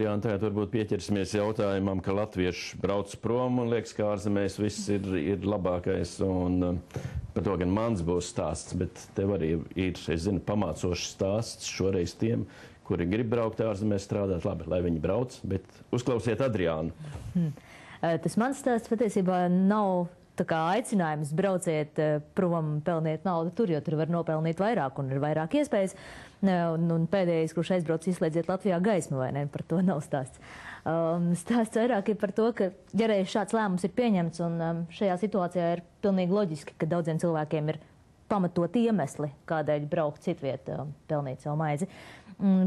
Jā, un tagad varbūt pieķersimies jautājumam, ka latvieši brauc prom un liekas, ka ārzemēs viss ir labākais. Un par to gan mans būs stāsts, bet tev arī ir, es zinu, pamācošs stāsts šoreiz tiem, kuri grib braukt ārzemēs strādāt. Labi, lai viņi brauc, bet uzklausiet Adriānu. Tas mans stāsts patiesībā nav tā kā aicinājums brauciet prom, pelniet naudu tur, jo tur var nopelnīt vairāk un ir vairāk iespējas. Un pēdējais, kurš aizbrauc, izslēdziet Latvijā gaismu, vai ne? Par to nav stāsts. Stāsts vairāk ir par to, ka, ja reiz šāds lēmums ir pieņemts, un šajā situācijā ir pilnīgi loģiski, ka daudziem cilvēkiem ir pamatot iemesli, kādēļ braukt citviet, pelnīt savu maizi.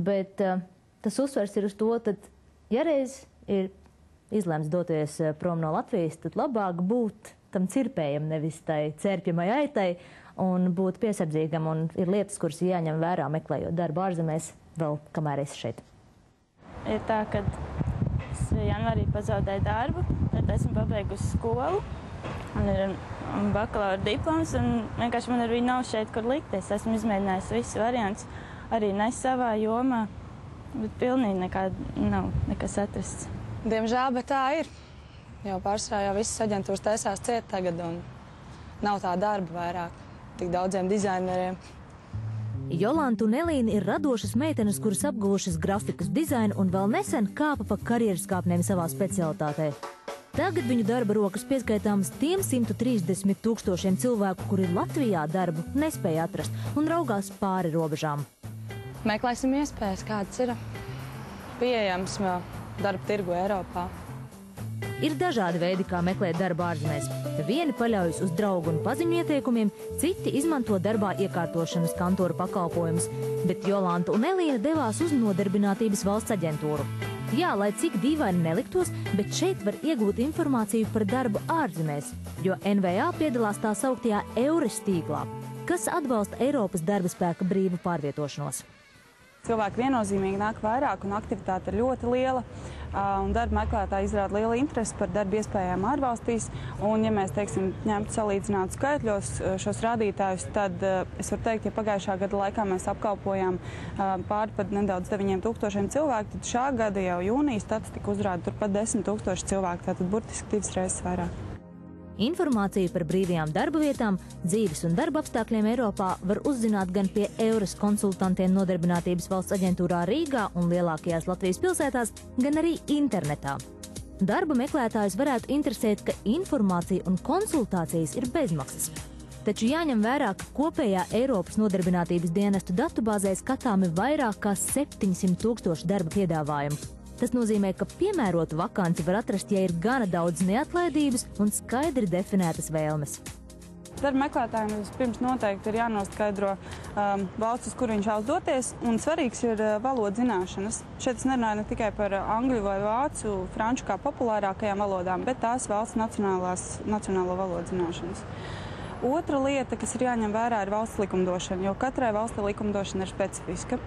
Bet tas uzsvers ir uz to, tad, ja reiz ir izlēms doties prom no Latvijas, tad labāk būt tam cirpējam, nevis tai cērpjamai aitai, un būt piesardzīgam, un ir lietas, kuras jāņem vērā meklējot darbu ārzemēs, vēl kamēr esi šeit. Ir tā, ka es janvārī pazaudēju darbu, tad esmu pabeigusi skolu, un ir bakalaura diploms, un vienkārši man ar viņu nav šeit, kur likties. Esmu izmēģinājusi visus variants, arī ne savā jomā, bet pilnīgi nav nekas atrasts. Diemžēl, bet tā ir. Jau pārsvarā visas aģentūras taisās ciet tagad, un nav tā darba vairāk tik daudziem dizaineriem. Jolanta un Elīna ir radošas meitenes, kuras apguvušas grafikas dizainu un vēl nesen kāpa pa karjeras kāpnēm savā specialitātē. Tagad viņu darba rokas pieskaitāmas tiem 130 000 cilvēku, kuri Latvijā darbu nespēja atrast un raugās pāri robežām. Meklēsim iespējas, kāds ir pieejams darba tirgu Eiropā. Ir dažādi veidi, kā meklēt darbu ārzemēs. Vieni paļaujas uz draugu un paziņu ieteikumiem, citi izmanto darbā iekārtošanas kantoru pakalpojumus, bet Jolanta un Elīna devās uz Nodarbinātības valsts aģentūru. Jā, lai cik dīvaini neliktos, bet šeit var iegūt informāciju par darbu ārzemēs, jo NVA piedalās tā sauktajā EURES tīklā, kas atbalsta Eiropas darba spēka brīvu pārvietošanos. Cilvēki viennozīmīgi nāk vairāk, un aktivitāte ir ļoti liela. Un darba meklētāji izrāda lielu interesi par darba iespējām ārvalstīs. Un, ja mēs, teiksim, ņemtu salīdzinātu skaitļos šos rādītājus, tad es varu teikt, ja pagājušā gada laikā mēs apkalpojām pāri pat nedaudz 9000 cilvēku, tad šā gada jau jūnija statistika uzrāda turpat 10 000 cilvēku, tātad burtiski 2 reizes vairāk. Informāciju par brīvajām darba vietām, dzīves un darba apstākļiem Eiropā var uzzināt gan pie EURES konsultantiem Nodarbinātības valsts aģentūrā Rīgā un lielākajās Latvijas pilsētās, gan arī internetā. Darba meklētājus varētu interesēt, ka informācija un konsultācijas ir bezmaksas. Taču jāņem vērā, ka kopējā Eiropas nodarbinātības dienestu datubāzē skatāmi vairāk kā 700 000 darba piedāvājumu. Tas nozīmē, ka piemērotu vakanci var atrast, ja ir gana daudz neatlaidības un skaidri definētas vēlmes. Darba meklētājiem vispirms noteikti ir jānoskaidro valsts, uz kur viņš vēlas doties, un svarīgs ir valodu zināšanas. Šeit es nerunāju ne tikai par angļu vai vācu, franču kā populārākajām valodām, bet tās valsts nacionālo valodu zināšanas. Otra lieta, kas ir jāņem vērā, ir valsts likumdošana, jo katrai valstī likumdošana ir specifiska.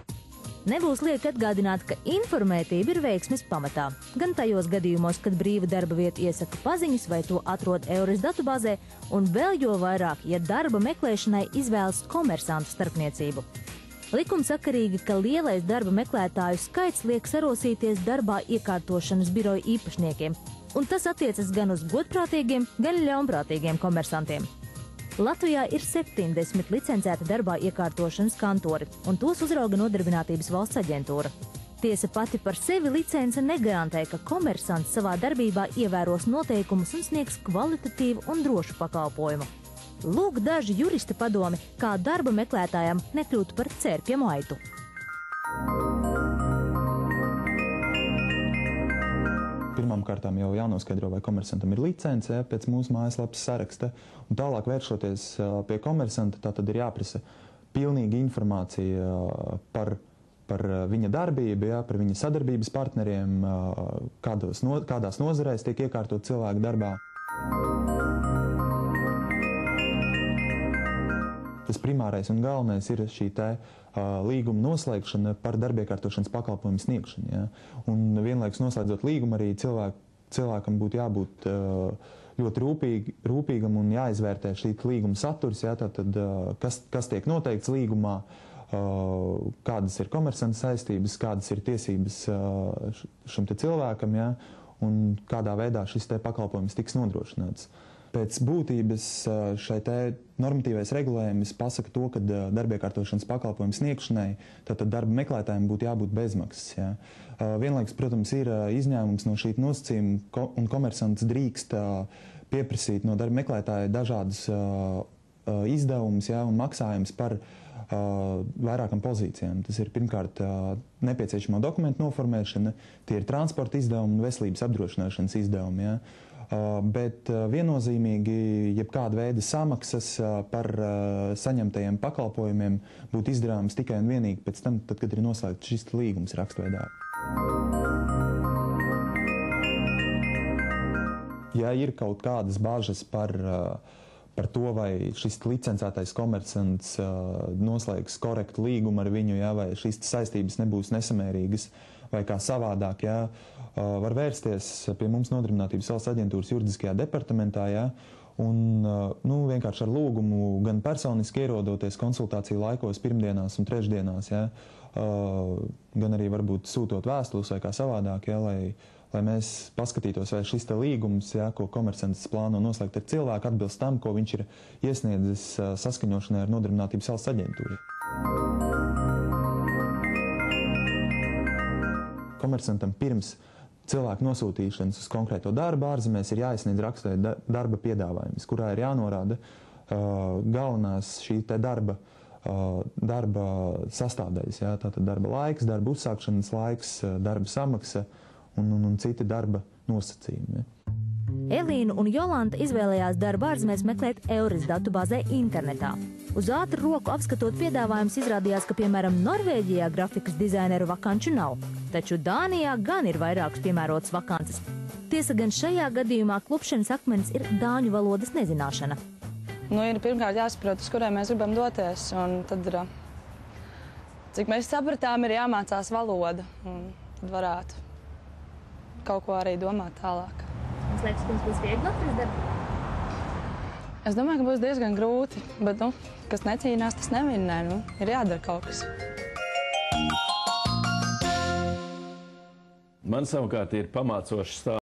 Nebūs lieki atgādināt, ka informētība ir veiksmes pamatā. Gan tajos gadījumos, kad brīva darba vieta iesaka paziņas vai to atrod EURES datubāzē, un vēl jo vairāk, ja darba meklēšanai izvēlas komersantu starpniecību. Likumsakarīgi, ka lielais darba meklētāju skaits liek sarosīties darbā iekārtošanas biroju īpašniekiem, un tas attiecas gan uz godprātīgiem, gan ļaunprātīgiem komersantiem. Latvijā ir 70 licencēti darbā iekārtošanas kantori, un tos uzrauga Nodarbinātības valsts aģentūra. Tiesa pati par sevi licence negarantē, ka komersants savā darbībā ievēros noteikumus un sniegs kvalitatīvu un drošu pakalpojumu. Lūk daži jurista padomi, kā darba meklētājam nekļūt par cērpjamu aitu. Pirmām kārtām jau jānoskaidro, vai komersantam ir licence pēc mūsu mājaslapas saraksta, un tālāk vēršoties pie komersanta, tātad ir jāprasa pilnīga informācija par viņa darbību, par viņa sadarbības partneriem, kādās nozarēs tiek iekārtot cilvēku darbā. Tas primārais un galvenais ir šī līguma noslēgšana par darbiekārtošanas pakalpojumu sniegšanu. Ja? Un vienlaikus noslēdzot līgumu arī cilvēkam būtu jābūt ļoti rūpīgam un jāizvērtē šī līguma saturs, ja? Tātad, kas tiek noteikts līgumā, kādas ir komersantas saistības, kādas ir tiesības šim te cilvēkam, ja, un kādā veidā šis te pakalpojums tiks nodrošināts. Pēc būtības šai te normatīvais regulējums pasaka to, ka darbiekārtošanas pakalpojumu sniegšanai tātad darba meklētājiem būtu jābūt bezmaksas. Ja. Vienlaikus, protams, ir izņēmums no šī nosacījuma, un komersants drīkst pieprasīt no darba meklētāja dažādus izdevumus, ja, un maksājumus par vairākam pozīcijām. Tas ir pirmkārt nepieciešamo dokumentu noformēšana, tie ir transporta izdevumi un veselības apdrošināšanas izdevumi. Ja. Bet viennozīmīgi jebkāda veida samaksas par saņemtajiem pakalpojumiem būtu izdarāmas tikai un vienīgi pēc tam, tad, kad ir noslēgts šis līgums rakstveidā. Ja ir kaut kādas bažas par to, vai šis licencētais komersants noslēgs korektu līgumu ar viņu, ja, vai šīs saistības nebūs nesamērīgas, vai kā savādāk, ja, var vērsties pie mums Nodarbinātības valsts aģentūras juridiskajā departamentā, ja, un vienkārši ar lūgumu gan personiski ierodoties konsultāciju laikos pirmdienās un trešdienās, ja, gan arī varbūt sūtot vēstules vai kā savādāk, ja, lai mēs paskatītos, vai šis te līgums, ja, ko komersants plāno noslēgt ar cilvēku, atbilst tam, ko viņš ir iesniedzis saskaņošanai ar Nodarbinātības valsts aģentūru. Komersantam pirms cilvēku nosūtīšanas uz konkrēto darbu ārzemēs ir jāiesniedz rakstveida darba piedāvājums, kurā ir jānorāda galvenās šī te darba sastāvdaļas. Ja, tātad darba laiks, darba uzsākšanas laiks, darba samaksa un citi darba nosacījumi. Ja. Elīna un Jolanta izvēlējās darbu ārzemēs meklēt EURES datubāzē internetā. Uz ātru roku apskatot piedāvājums izrādījās, ka, piemēram, Norvēģijā grafikas dizaineru vakanču nav, taču Dānijā gan ir vairākas piemērotas vakances. Tiesa gan šajā gadījumā klupšanas akmens ir dāņu valodas nezināšana. Ir pirmkārt jāsaprot, uz kuriem mēs gribam doties, un tad, cik mēs sapratām, ir jāmācās valoda, un tad varētu kaut ko arī domāt tālāk. Jums liekas, ka jums būs viegli atrast darbu? Es domāju, ka būs diezgan grūti, bet, kas necīnās, tas nevinnē, ir jādara kaut kas. Man savukārt ir pamācošs stāsts.